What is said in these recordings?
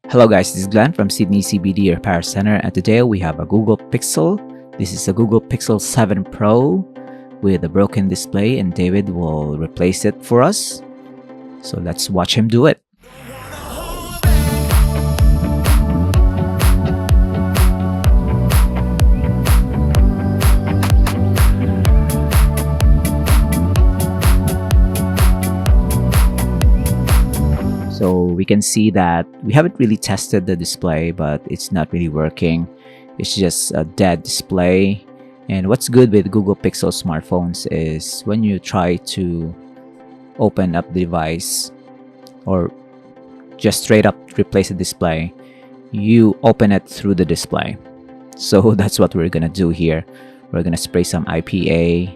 Hello guys, this is Glenn from Sydney CBD Repair Centre, and today we have a Google Pixel. This is a Google Pixel 7 Pro with a broken display, and David will replace it for us. So let's watch him do it. So we can see that we haven't really tested the display, but it's not really working. It's just a dead display. And what's good with Google Pixel smartphones is when you try to open up the device or just straight up replace the display, you open it through the display. So that's what we're gonna do here. We're gonna spray some IPA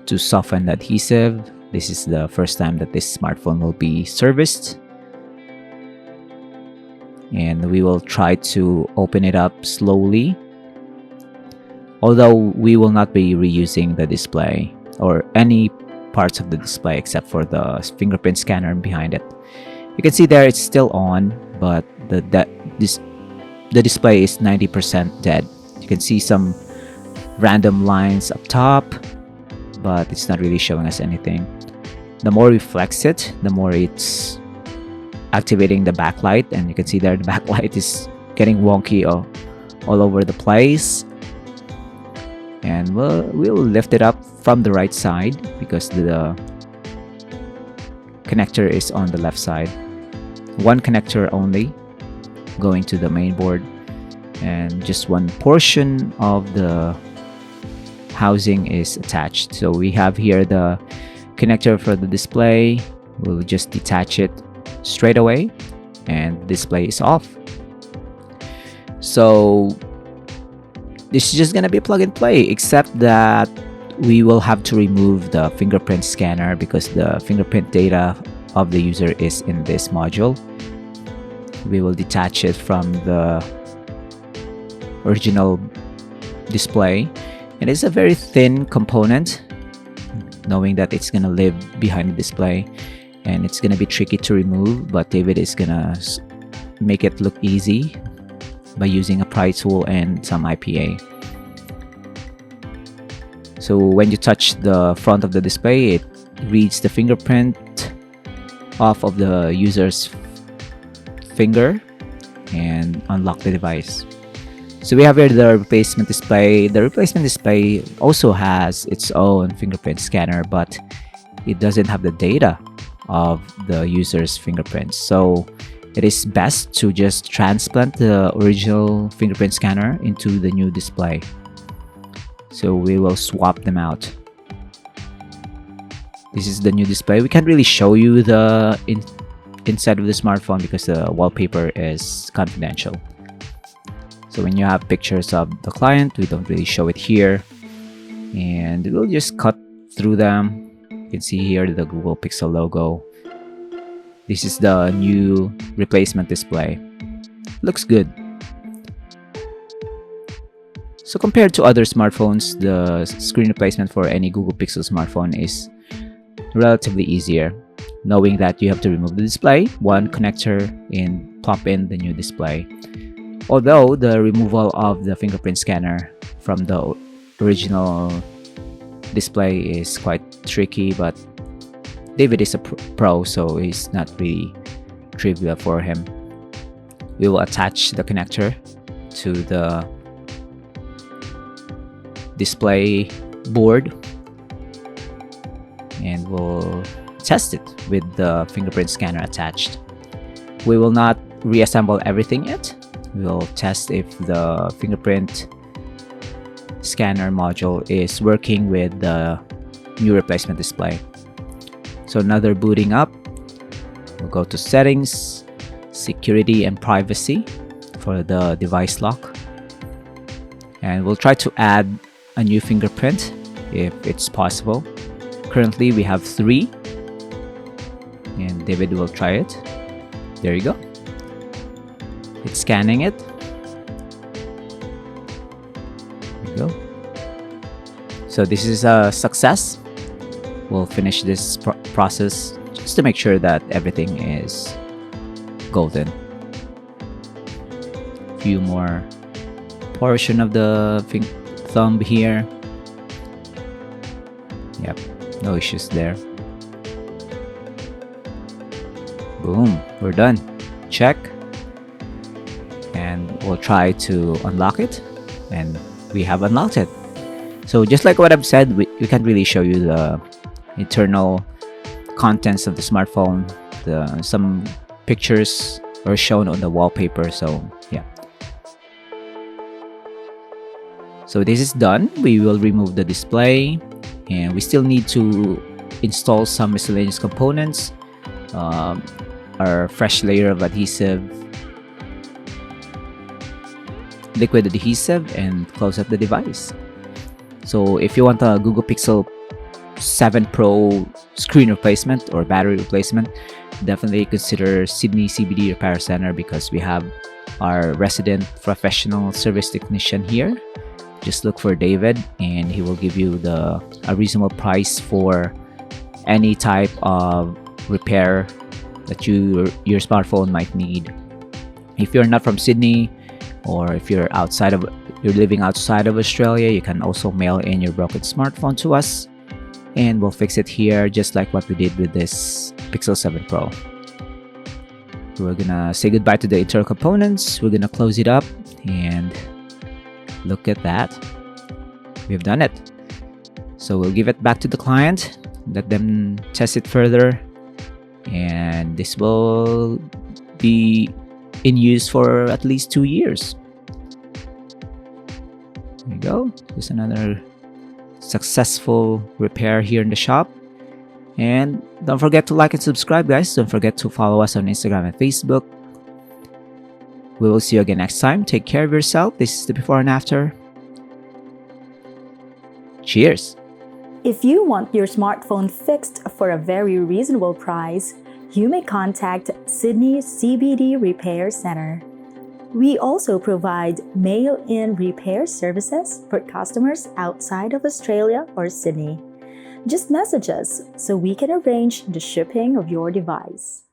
to soften the adhesive. This is the first time that this smartphone will be serviced. And we will try to open it up slowly. Although we will not be reusing the display or any parts of the display except for the fingerprint scanner behind it. You can see there it's still on, but the display is 90% dead. You can see some random lines up top, but it's not really showing us anything. The more we flex it, the more it's activating the backlight, and you can see there the backlight is getting wonky all over the place. And we'll lift it up from the right side because the connector is on the left side. One connector only going to the main board, and just one portion of the housing is attached. So we have here the connector for the display. We'll just detach it straight away and the display is off. So this is just gonna be plug and play, except that we will have to remove the fingerprint scanner because the fingerprint data of the user is in this module. We will detach it from the original display, and it's a very thin component, knowing that it's gonna live behind the display and it's gonna be tricky to remove, but David is gonna make it look easy by using a pry tool and some IPA. So when you touch the front of the display, it reads the fingerprint off of the user's finger and unlock the device. So we have here the replacement display. The replacement display also has its own fingerprint scanner, but it doesn't have the data of the user's fingerprints. So it is best to just transplant the original fingerprint scanner into the new display. So we will swap them out. This is the new display. We can't really show you the inside of the smartphone because the wallpaper is confidential. So when you have pictures of the client, we don't really show it here. And we'll just cut through them. You can see here the Google Pixel logo. This is the new replacement display. Looks good. So compared to other smartphones, the screen replacement for any Google Pixel smartphone is relatively easier, knowing that you have to remove the display, one connector, and plop in the new display. Although the removal of the fingerprint scanner from the original display is quite tricky, but David is a pro, so it's not really trivial for him. We will attach the connector to the display board and we'll test it with the fingerprint scanner attached. We will not reassemble everything yet. We'll test if the fingerprint scanner module is working with the new replacement display. So another booting up, we'll go to settings, security and privacy for the device lock, and we'll try to add a new fingerprint if it's possible. Currently we have 3, and David will try it. There you go. It's scanning it. There you go. So this is a success. We'll finish this process just to make sure that everything is golden. few more portion of the thumb here. Yep, no issues there. Boom, we're done. Check. And we'll try to unlock it, and we have unlocked it. So just like what I've said, we can't really show you the internal contents of the smartphone. Some pictures are shown on the wallpaper, so yeah. So this is done. We will remove the display, and we still need to install some miscellaneous components, our fresh layer of adhesive, liquid adhesive, and close up the device. So if you want a Google Pixel 7 Pro screen replacement or battery replacement, definitely consider Sydney CBD Repair Centre, because we have our resident professional service technician here. Just look for David, and he will give you a reasonable price for any type of repair that your smartphone might need. If you're not from Sydney, or if you're living outside of Australia, you can also mail in your broken smartphone to us, and we'll fix it here, just like what we did with this Pixel 7 Pro. We're gonna say goodbye to the internal components. We're gonna close it up, and look at that. We've done it. So we'll give it back to the client, let them test it further, and this will be in use for at least 2 years. There you go. Just another successful repair here in the shop. And don't forget to like and subscribe, guys. Don't forget to follow us on Instagram and Facebook. We will see you again next time. Take care of yourself. This is the before and after. Cheers. If you want your smartphone fixed for a very reasonable price, you may contact Sydney CBD Repair Centre. We also provide mail-in repair services for customers outside of Australia or Sydney. Just message us so we can arrange the shipping of your device.